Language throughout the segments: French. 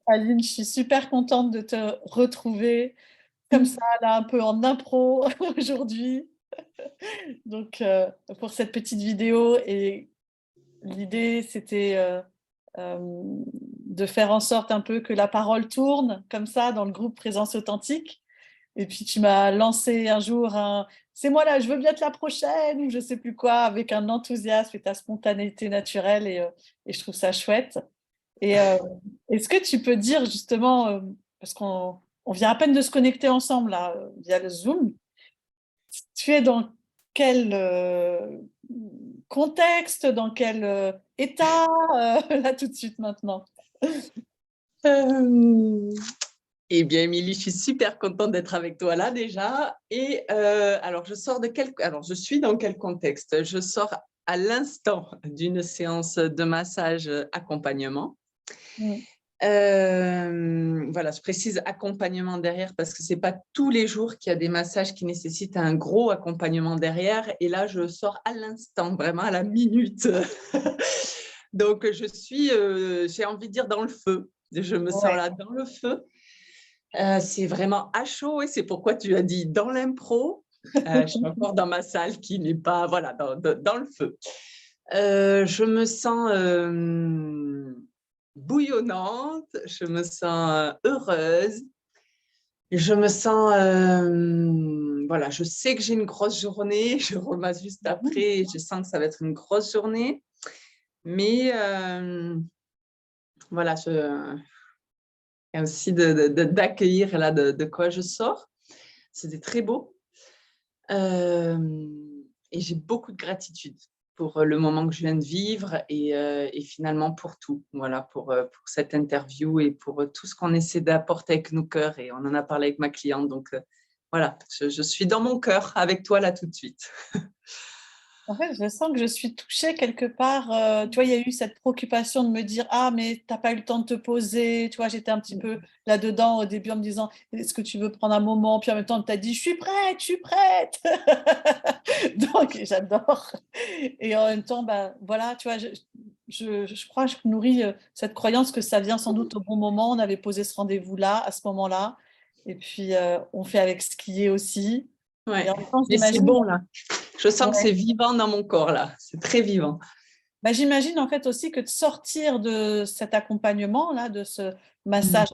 Aline, je suis super contente de te retrouver comme ça, là, un peu en impro aujourd'hui. Donc, pour cette petite vidéo, et l'idée, c'était de faire en sorte un peu que la parole tourne comme ça dans le groupe Présence Authentique. Et puis, tu m'as lancé un jour un «C'est moi là, je veux bien être la prochaine» ou je sais plus quoi, avec un enthousiasme et ta spontanéité naturelle. Et je trouve ça chouette. Et est-ce que tu peux dire justement, parce qu'on vient à peine de se connecter ensemble là, via le Zoom, tu es dans quel contexte, dans quel état là tout de suite maintenant? Euh, Eh bien, Émilie, je suis super contente d'être avec toi là déjà. Et alors, je suis dans quel contexte? Je sors à l'instant d'une séance de massage accompagnement. Mm. Voilà, je précise accompagnement derrière parce que c'est pas tous les jours qu'il y a des massages qui nécessitent un gros accompagnement derrière. Et là, je sors à l'instant, vraiment à la minute. Donc, j'ai envie de dire dans le feu. Je me sens Ouais. là dans le feu. C'est vraiment à chaud et c'est pourquoi tu as dit dans l'impro. Je suis encore dans ma salle qui n'est pas, voilà, dans le feu. Je me sens bouillonnante, je me sens heureuse, je me sens, voilà, je sais que j'ai une grosse journée, je remasse juste après, je sens que ça va être une grosse journée, mais voilà, il y a aussi d'accueillir là de quoi je sors. C'était très beau. Et j'ai beaucoup de gratitude pour le moment que je viens de vivre et finalement pour tout. Voilà, pour cette interview et pour tout ce qu'on essaie d'apporter avec nos cœurs. Et on en a parlé avec ma cliente. Donc voilà, je suis dans mon cœur avec toi là tout de suite. En fait, je sens que je suis touchée quelque part. Tu vois, il y a eu cette préoccupation de me dire, ah, mais t'as pas eu le temps de te poser. Tu vois, j'étais un petit peu là-dedans au début en me disant, est-ce que tu veux prendre un moment? Puis en même temps, tu as dit, je suis prête, je suis prête. Donc, j'adore. Et en même temps, bah, voilà, tu vois, je crois que je nourris cette croyance que ça vient sans doute au bon moment. On avait posé ce rendez-vous-là, à ce moment-là. Et puis, on fait avec ce qui est aussi. Et Ouais, en même temps, mais c'est j'imagine. bon là. Je sens que Ouais. c'est vivant dans mon corps là. C'est très vivant. Bah, j'imagine en fait aussi que de sortir de cet accompagnement-là, de ce Mm. massage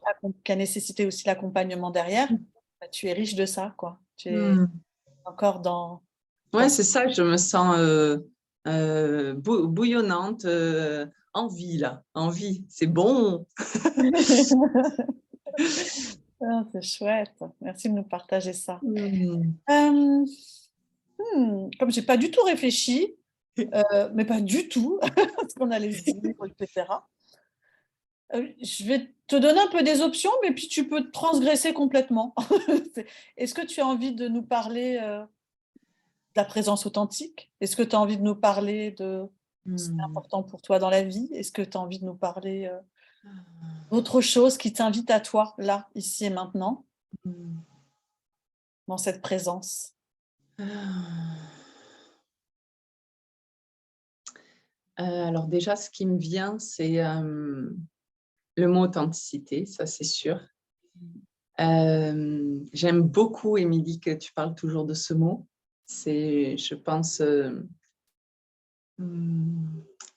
qui a nécessité aussi l'accompagnement derrière, bah, tu es riche de ça, quoi. Tu es Mm. encore dans, Ouais, dans... c'est ça, je me sens bouillonnante, en vie là, en vie. C'est bon. Ah, c'est chouette. Merci de nous partager ça. Mm. Euh, comme j'ai pas du tout réfléchi, mais pas du tout, ce qu'on allait se dire, etc. Je vais te donner un peu des options, mais puis tu peux transgresser complètement. Est-ce que tu as envie de nous parler la présence authentique? Est-ce que tu as envie de nous parler de ce qui est Mm. important pour toi dans la vie? Est-ce que tu as envie de nous parler d'autre chose qui t'invite à toi, là, ici et maintenant, Mm. dans cette présence? Alors déjà, ce qui me vient, c'est le mot authenticité, ça c'est sûr. J'aime beaucoup, Émilie, que tu parles toujours de ce mot. C'est, je pense, hmm,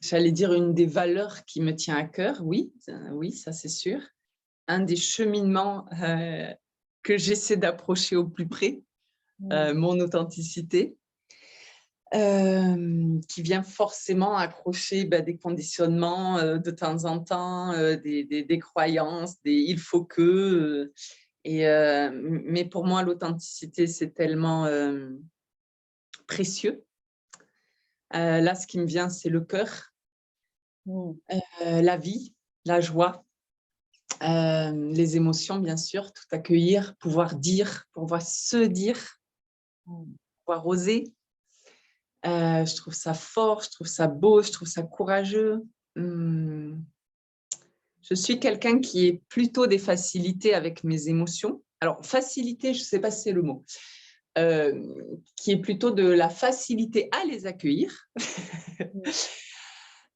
j'allais dire une des valeurs qui me tient à cœur, oui, oui, ça c'est sûr. Un des cheminements que j'essaie d'approcher au plus près, Mm. mon authenticité, qui vient forcément accrocher des conditionnements de temps en temps, des croyances, des il faut que. Mais pour moi, l'authenticité, c'est tellement précieux. Là, ce qui me vient, c'est le cœur, Mm. la vie, la joie, les émotions, bien sûr, tout accueillir, pouvoir se dire, Mm. pouvoir oser. Je trouve ça fort, je trouve ça beau, je trouve ça courageux. Hum. Je suis quelqu'un qui est plutôt des facilités avec mes émotions. Alors, facilité, je ne sais pas si c'est le mot, qui est plutôt de la facilité à les accueillir.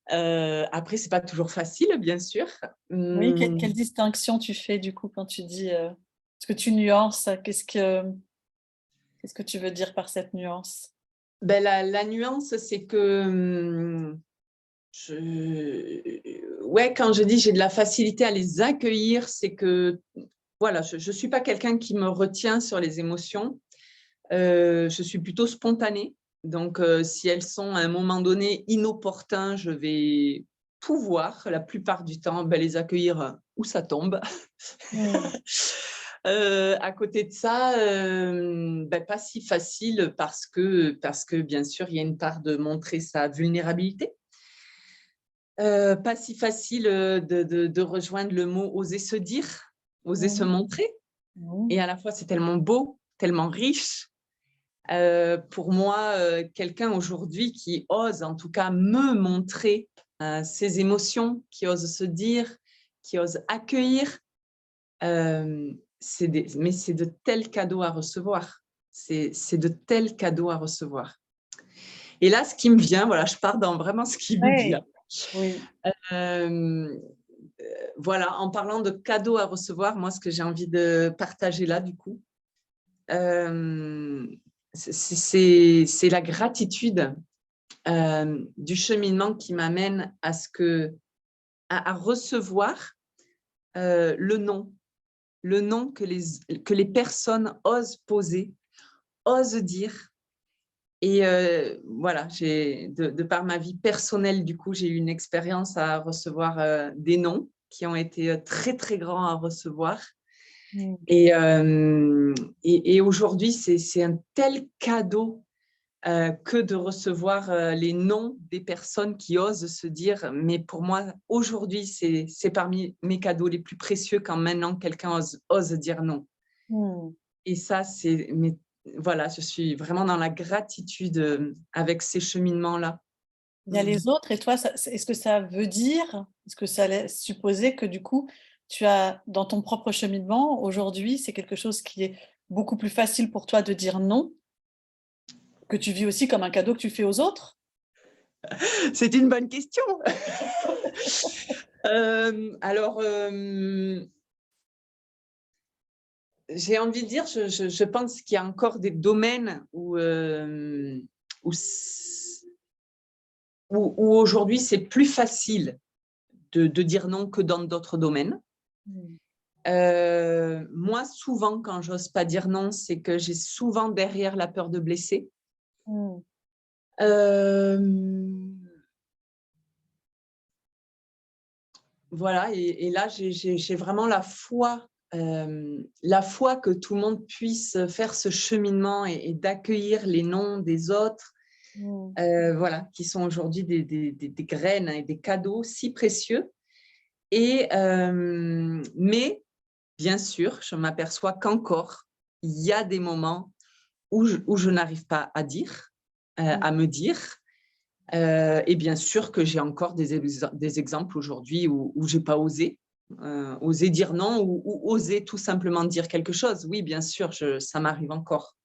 Après, c'est pas toujours facile, bien sûr. Oui, quelle distinction tu fais du coup quand tu dis, est-ce que tu nuances? Qu'est-ce que tu veux dire par cette nuance? Ben, la nuance, c'est que ouais, quand je dis j'ai de la facilité à les accueillir, c'est que voilà, je ne suis pas quelqu'un qui me retient sur les émotions. Je suis plutôt spontanée. Donc, si elles sont à un moment donné inopportunes, je vais pouvoir, la plupart du temps, ben, les accueillir où ça tombe. Mmh. À côté de ça, ben, pas si facile parce que, bien sûr, il y a une part de montrer sa vulnérabilité. Pas si facile de rejoindre le mot oser se dire, oser se Mmh. montrer. Mmh. Et à la fois, c'est tellement beau, tellement riche. Pour moi, quelqu'un aujourd'hui qui ose en tout cas me montrer ses émotions, qui ose se dire, qui ose accueillir, mais c'est de tels cadeaux à recevoir. C'est de tels cadeaux à recevoir. Et là, ce qui me vient, voilà, je pars dans vraiment ce qui me Ouais. vient. Oui. Euh, voilà, en parlant de cadeaux à recevoir, moi, ce que j'ai envie de partager là, du coup, c'est la gratitude du cheminement qui m'amène à recevoir le non que les personnes osent poser, osent dire. Et voilà, de par ma vie personnelle, du coup, j'ai eu une expérience à recevoir des noms qui ont été très, très grands à recevoir. Mmh. Et aujourd'hui, c'est un tel cadeau que de recevoir les noms des personnes qui osent se dire, mais pour moi, aujourd'hui, c'est parmi mes cadeaux les plus précieux quand maintenant quelqu'un ose dire non. Mmh. Et ça, voilà, je suis vraiment dans la gratitude avec ces cheminements-là. Il y a les autres et toi, est-ce que ça veut dire, est-ce que ça laisse supposer que du coup, tu as dans ton propre cheminement, aujourd'hui, c'est quelque chose qui est beaucoup plus facile pour toi de dire non, que tu vis aussi comme un cadeau que tu fais aux autres? C'est une bonne question. Alors, j'ai envie de dire, je pense qu'il y a encore des domaines où, où aujourd'hui c'est plus facile de dire non que dans d'autres domaines. Mmh. Moi, souvent, quand j'ose pas dire non, c'est que j'ai souvent derrière la peur de blesser. Mmh. Euh, voilà, et là, j'ai vraiment la foi que tout le monde puisse faire ce cheminement et d'accueillir les noms des autres, Mmh. voilà, qui sont aujourd'hui des graines et des cadeaux si précieux. Mais bien sûr, je m'aperçois qu'encore, il y a des moments où je n'arrive pas à dire, Mmh. à me dire. Et bien sûr que j'ai encore des exemples aujourd'hui où je n'ai pas osé dire non ou oser tout simplement dire quelque chose. Oui, bien sûr, ça m'arrive encore.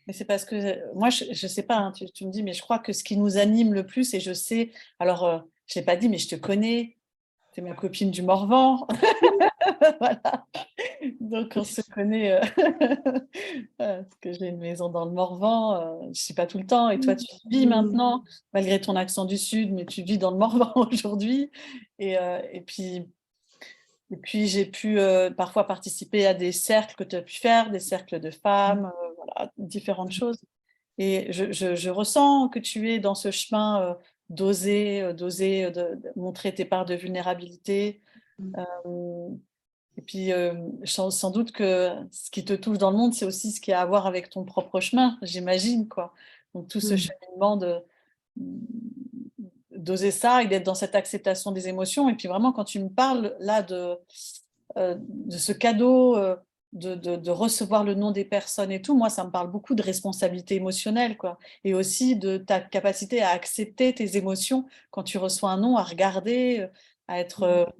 Mais c'est parce que, moi je sais pas, hein, tu me dis, mais je crois que ce qui nous anime le plus et je sais alors, je l'ai pas dit, mais je te connais, tu es ma copine du Morvan. Voilà, donc on se connaît, parce que j'ai une maison dans le Morvan, je suis pas tout le temps et toi tu y vis maintenant, malgré ton accent du sud, mais tu vis dans le Morvan aujourd'hui et puis j'ai pu, parfois participer à des cercles que tu as pu faire, des cercles de femmes, voilà, différentes choses et je ressens que tu es dans ce chemin, d'oser, de montrer tes parts de vulnérabilité, hem et puis, sans doute que ce qui te touche dans le monde, c'est aussi ce qui a à voir avec ton propre chemin, j'imagine, quoi. Donc tout ce cheminement mmh, d'oser ça et d'être dans cette acceptation des émotions et puis vraiment quand tu me parles là de ce cadeau, de recevoir le nom des personnes et tout, moi ça me parle beaucoup de responsabilité émotionnelle, quoi et aussi de ta capacité à accepter tes émotions quand tu reçois un non, à regarder, à être,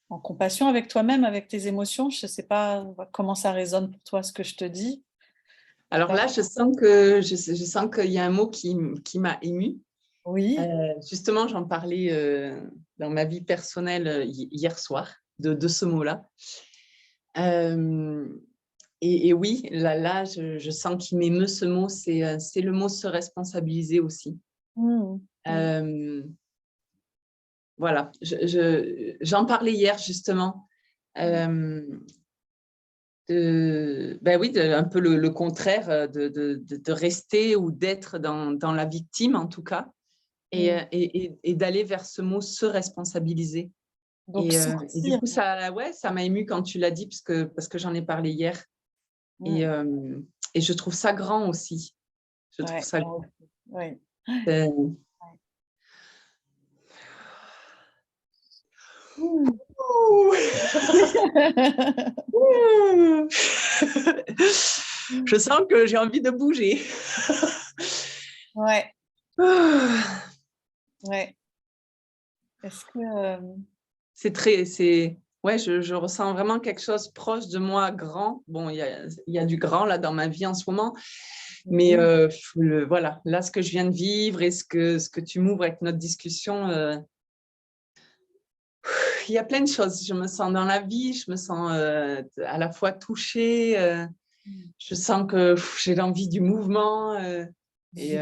en compassion avec toi-même, avec tes émotions. Je ne sais pas comment ça résonne pour toi ce que je te dis? Alors là, je sens qu'il y a un mot qui m'a émue. Oui. Justement, j'en parlais dans ma vie personnelle hier soir de ce mot-là. Euh, et oui, là je sens qu'il m'émeut ce mot, c'est le mot se responsabiliser aussi. Mmh. Mmh. Euh, voilà, j'en parlais hier justement. Euh, ben oui, un peu le contraire de rester ou d'être dans la victime en tout cas, Mmh. et d'aller vers ce mot se responsabiliser. Donc Et du sortir. coup, ouais, ça m'a émue quand tu l'as dit, parce que j'en ai parlé hier. Et, Mmh. euh, et je trouve ça grand aussi. Je trouve Ouais, ça moi grand. aussi. Ouais. Euh, Ouais. Mmh. Ouh. Ouh. Je sens que j'ai envie de bouger. Ouais, Ah. ouais. Est-ce que, Ouais, je ressens vraiment quelque chose proche de moi, grand. Bon, il y a du grand là dans ma vie en ce moment, mais oui, voilà, là, ce que je viens de vivre et ce que tu m'ouvres avec notre discussion, il y a plein de choses. Je me sens dans la vie, je me sens à la fois touchée, mmh. je sens que j'ai l'envie du mouvement, et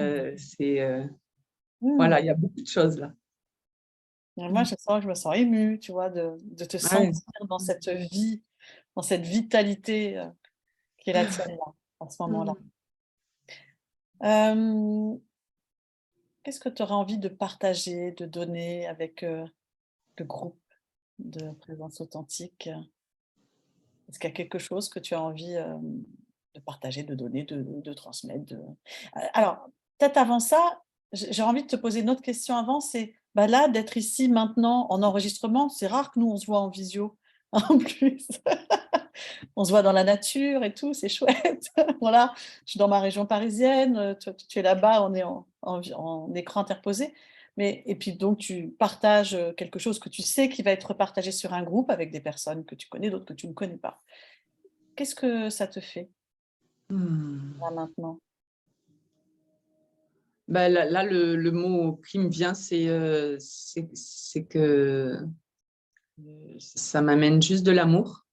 Mmh. voilà, il y a beaucoup de choses là. Moi, je me sens émue, tu vois, de te Ouais. sentir dans cette vie, dans cette vitalité, qui est la tienne là, à ce moment-là. Hem, Qu'est-ce que tu aurais envie de partager, de donner avec, le groupe de Présence Authentique? Est-ce qu'il y a quelque chose que tu as envie, de partager, de donner, de transmettre, alors, peut-être avant ça, j'ai envie de te poser une autre question avant, c'est, bah, là, d'être ici maintenant en enregistrement, c'est rare que nous on se voit en visio, en plus. On se voit dans la nature et tout, c'est chouette. Voilà, je suis dans ma région parisienne, toi tu es là-bas, on est en écran interposé. Mais et puis donc tu partages, quelque chose que tu sais qui va être partagé sur un groupe avec des personnes que tu connais, d'autres que tu ne connais pas. Qu'est-ce que ça te fait, Hmm. là, maintenant? Bah, là, le mot qui me vient, c'est que ça m'amène juste de l'amour.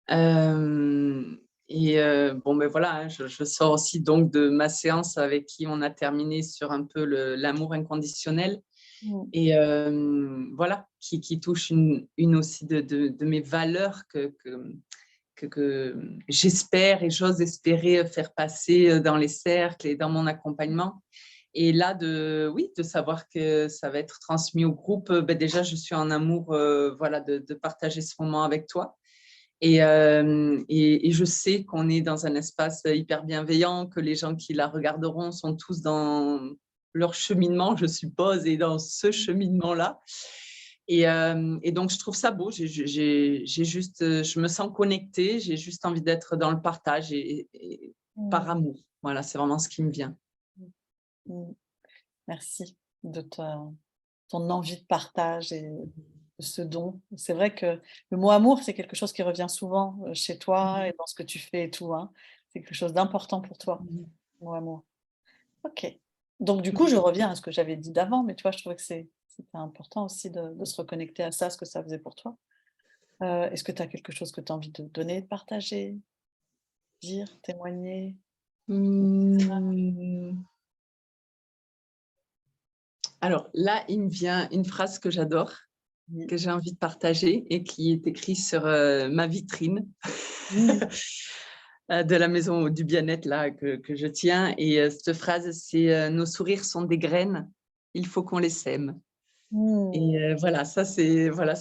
Bon, ben voilà, hein, je sors aussi donc de ma séance avec qui on a terminé sur un peu l'amour inconditionnel. Mmh. Et voilà, qui touche une aussi de mes valeurs que j'espère et j'ose espérer faire passer dans les cercles et dans mon accompagnement. Et là, oui, de savoir que ça va être transmis au groupe, ben déjà, je suis en amour, voilà, de partager ce moment avec toi. Et je sais qu'on est dans un espace hyper bienveillant, que les gens qui la regarderont sont tous dans leur cheminement, je suppose, et dans ce cheminement-là. Et donc, je trouve ça beau. Je me sens connectée, j'ai juste envie d'être dans le partage et par Mmh. amour. Voilà, c'est vraiment ce qui me vient. Mmh. Mmh. Merci de ton envie de partage et de ce don. C'est vrai que le mot amour, c'est quelque chose qui revient souvent, chez toi et dans ce que tu fais et tout, hein. C'est quelque chose d'important pour toi, le mot amour. OK. Donc du coup, je reviens à ce que j'avais dit d'avant, mais tu vois, je trouvais que c'était important aussi de se reconnecter à ça, ce que ça faisait pour toi. Est-ce que tu as quelque chose que tu as envie de donner, de partager, dire, témoigner? Hum. Alors là, il me vient une phrase que j'adore, Oui. que j'ai envie de partager et qui est écrite sur ma vitrine Mmh. de la maison du bien-être là que je tiens. Et cette phrase, c'est nos sourires sont des graines, il faut qu'on les sème. Mmh. Et voilà, ça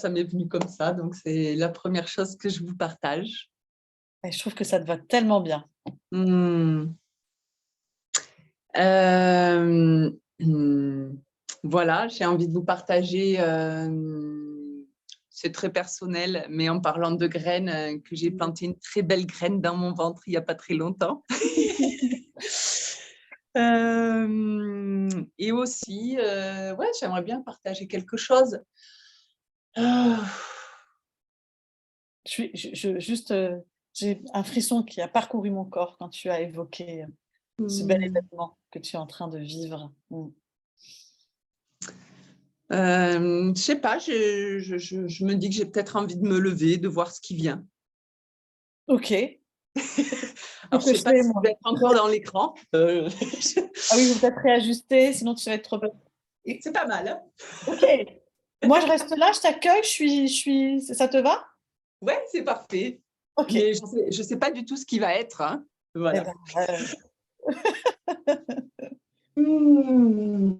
m'est venu comme ça. Donc c'est la première chose que je vous partage. Et je trouve que ça te va tellement bien. Hmm. Euh, hmm. Voilà, j'ai envie de vous partager. C'est très personnel, mais en parlant de graines, que j'ai Mmh. planté une très belle graine dans mon ventre il n'y a pas très longtemps. Et aussi, ouais, j'aimerais bien partager quelque chose. Ah. Juste, j'ai un frisson qui a parcouru mon corps quand tu as évoqué, ce bel Hmm. événement que tu es en train de vivre. Mmh. Je sais pas, je me dis que j'ai peut-être envie de me lever, de voir ce qui vient. Ok. Alors, Qu'est-ce je que sais je pas fais, si je moi? vais être encore dans l'écran. Ah oui, vous peut-être réajuster, sinon tu vas être trop... Et- C'est pas mal, hein? Ok. Moi, je reste là, je t'accueille, ça te va? Ouais, c'est parfait. Ok. Mais je sais pas du tout ce qui va être, hein. Eh Voilà. ben, Hmm.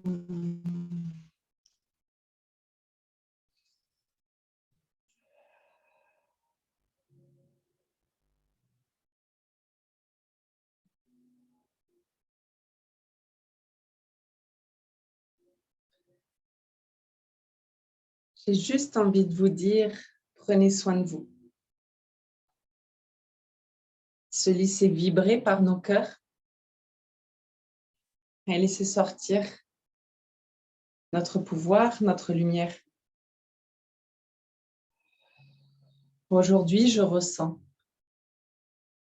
J'ai juste envie de vous dire, prenez soin de vous. Se laisser vibrer par nos cœurs et laisser sortir notre pouvoir, notre lumière. Aujourd'hui, je ressens,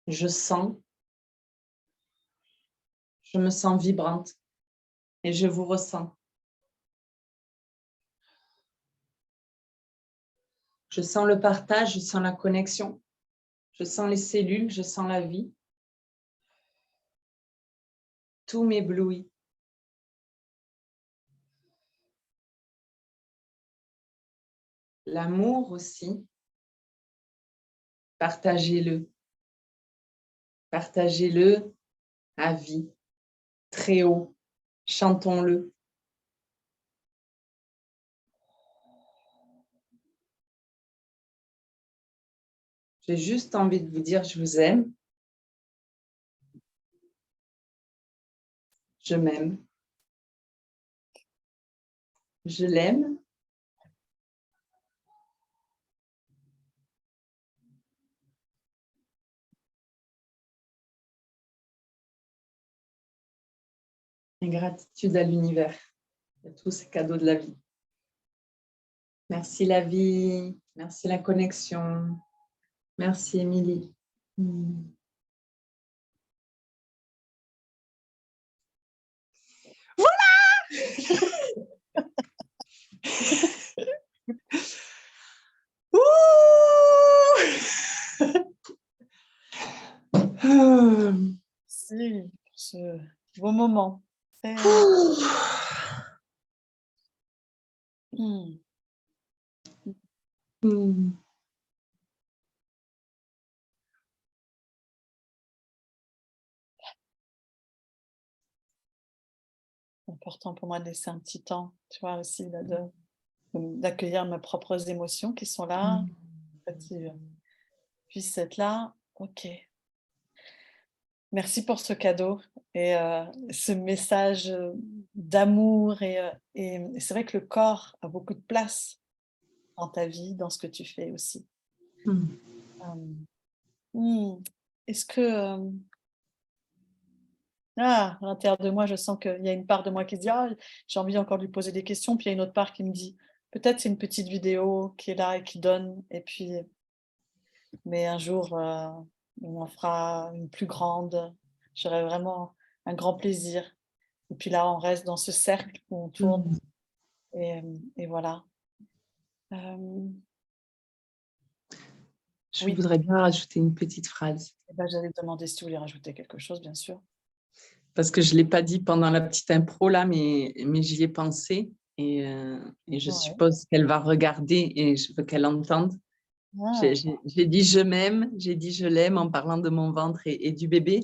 je sens, je me sens vibrante et je vous ressens. Je sens le partage, je sens la connexion, je sens les cellules, je sens la vie. Tout m'éblouit. L'amour aussi, partagez-le. Partagez-le à vie, très haut. Chantons-le. J'ai juste envie de vous dire, je vous aime, je m'aime, je l'aime. Et gratitude à l'univers, à tous ces cadeaux de la vie. Merci la vie, merci la connexion, merci Émilie. merci pour ce beau moment. Hmm. Important pour moi de laisser un petit temps, tu vois, aussi, là, d'accueillir mes propres émotions qui sont là, qui puissent être là. Ok. Merci pour ce cadeau et ce message d'amour. Et c'est vrai que le corps a beaucoup de place dans ta vie, dans ce que tu fais aussi. Hmm. Est-ce que, à l'intérieur de moi, je sens qu'il y a une part de moi qui se dit, ah, j'ai envie encore de lui poser des questions, puis il y a une autre part qui me dit, peut-être c'est une petite vidéo qui est là et qui donne, et puis, mais un jour, on en fera une plus grande. J'aurai vraiment un grand plaisir. Et puis là, on reste dans ce cercle où on tourne, et voilà. Je Oui, voudrais bien rajouter une petite phrase. eh ben, j'allais te demander si tu voulais rajouter quelque chose, bien sûr. Parce que je ne l'ai pas dit pendant la petite impro là, mais j'y ai pensé et je Ouais. suppose qu'elle va regarder et je veux qu'elle entende. Ah, J'ai dit je m'aime, j'ai dit je l'aime en parlant de mon ventre et du bébé,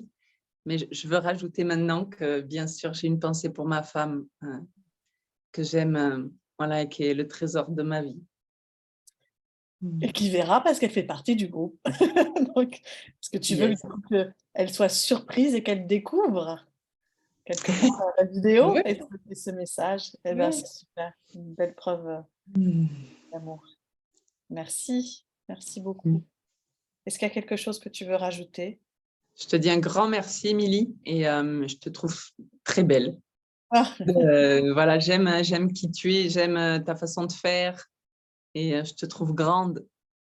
mais je veux rajouter maintenant que bien sûr j'ai une pensée pour ma femme que j'aime, voilà, et qui est le trésor de ma vie. et qui verra parce qu'elle fait partie du groupe. Donc, est-ce que tu veux Yes. qu'elle soit surprise et qu'elle découvre quelque part la vidéo Ouais. et ce message? Eh ben, Ouais. c'est super, une belle preuve Mm. d'amour. Merci, merci beaucoup. Est-ce qu'il y a quelque chose que tu veux rajouter? Je te dis un grand merci, Émilie, et je te trouve très belle. Ah, Voilà, j'aime qui tu es, j'aime ta façon de faire et je te trouve grande.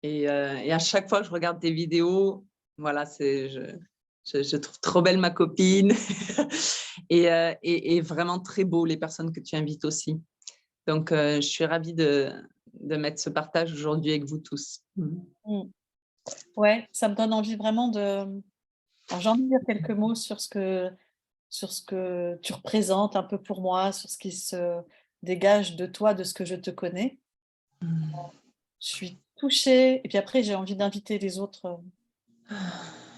Et à chaque fois que je regarde tes vidéos, voilà, je trouve trop belle ma copine et vraiment très beau les personnes que tu invites aussi. Donc, je suis ravie de mettre ce partage aujourd'hui avec vous tous. Mmh. Ouais, ça me donne envie vraiment de alors j'ai envie de dire quelques mots sur ce que tu représentes un peu pour moi, sur ce qui se dégage de toi, de ce que je te connais. Je suis touchée et puis après j'ai envie d'inviter les autres,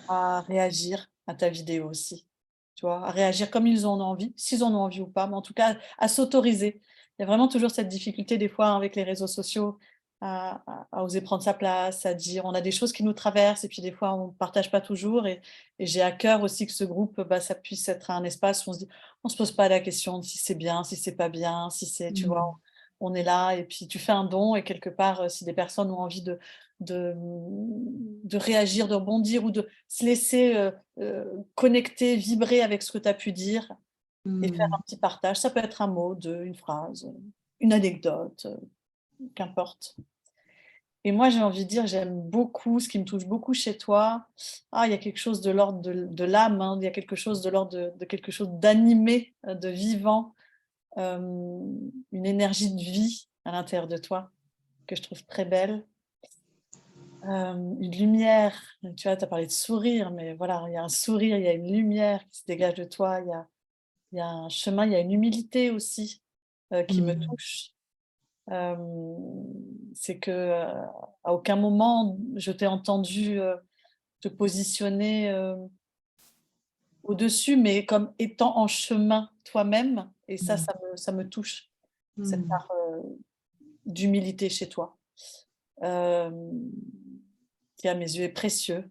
à réagir à ta vidéo aussi, tu vois? À réagir comme ils en ont envie, s'ils en ont envie ou pas, mais en tout cas à s'autoriser. Il y a vraiment toujours cette difficulté des fois avec les réseaux sociaux à oser prendre sa place, à dire on a des choses qui nous traversent et puis des fois on ne partage pas toujours et j'ai à cœur aussi que ce groupe, bah, ça puisse être un espace où on se pose pas la question de si c'est bien, si c'est pas bien, si c'est tu vois? Mmh. On est là et puis tu fais un don et quelque part, si des personnes ont envie de, de réagir, de rebondir ou de se laisser, connecter, vibrer avec ce que tu as pu dire et faire Mmh. un petit partage. Ça peut être un mot, 2, une phrase, une anecdote, qu'importe. Et moi, j'ai envie de dire, j'aime beaucoup, ce qui me touche beaucoup chez toi, il y a quelque chose de l'ordre de l'âme, hein, il y a quelque chose de l'ordre de quelque chose d'animé, de vivant, une énergie de vie à l'intérieur de toi que je trouve très belle. Une lumière, tu vois, tu as parlé de sourire, mais voilà, il y a un sourire, il y a une lumière qui se dégage de toi, il y a un chemin, il y a une humilité aussi, qui me Mmh. touche. C'est que, à aucun moment je t'ai entendu, te positionner, au-dessus, mais comme étant en chemin toi-même et ça, Mmh. ça me touche, cette Mmh. part, d'humilité chez toi. Hem, qui à mes yeux est précieux,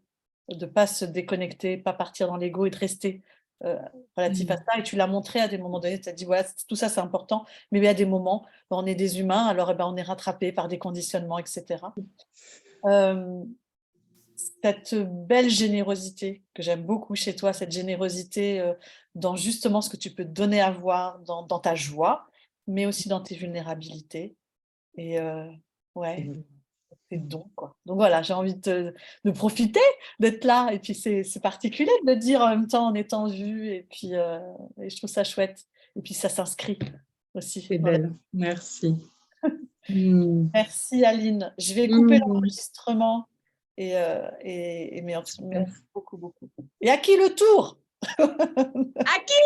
de pas se déconnecter, pas partir dans l'ego et de rester, heu, relatif à Mmh. ça et tu l'as montré à des moments donnés, tu as dit: «Voilà, tout ça c'est important», mais il y a des moments, bah, on est des humains alors et ben, on est rattrapés par des conditionnements et cetera. Hem, cette belle générosité que j'aime beaucoup chez toi, cette générosité, dans justement ce que tu peux te donner à voir, dans ta joie, mais aussi dans tes vulnérabilités et ouais. C'est Mmh. don, quoi. Donc voilà, j'ai envie de profiter d'être là et puis c'est particulier de le dire en même temps en étant vu et puis, et je trouve ça chouette et puis ça s'inscrit aussi C'est dans la belle. Merci. Mmh. merci Aline. Je vais couper Mmh. l'enregistrement et mais en tout cas merci beaucoup, beaucoup. Et à qui le tour? À qui?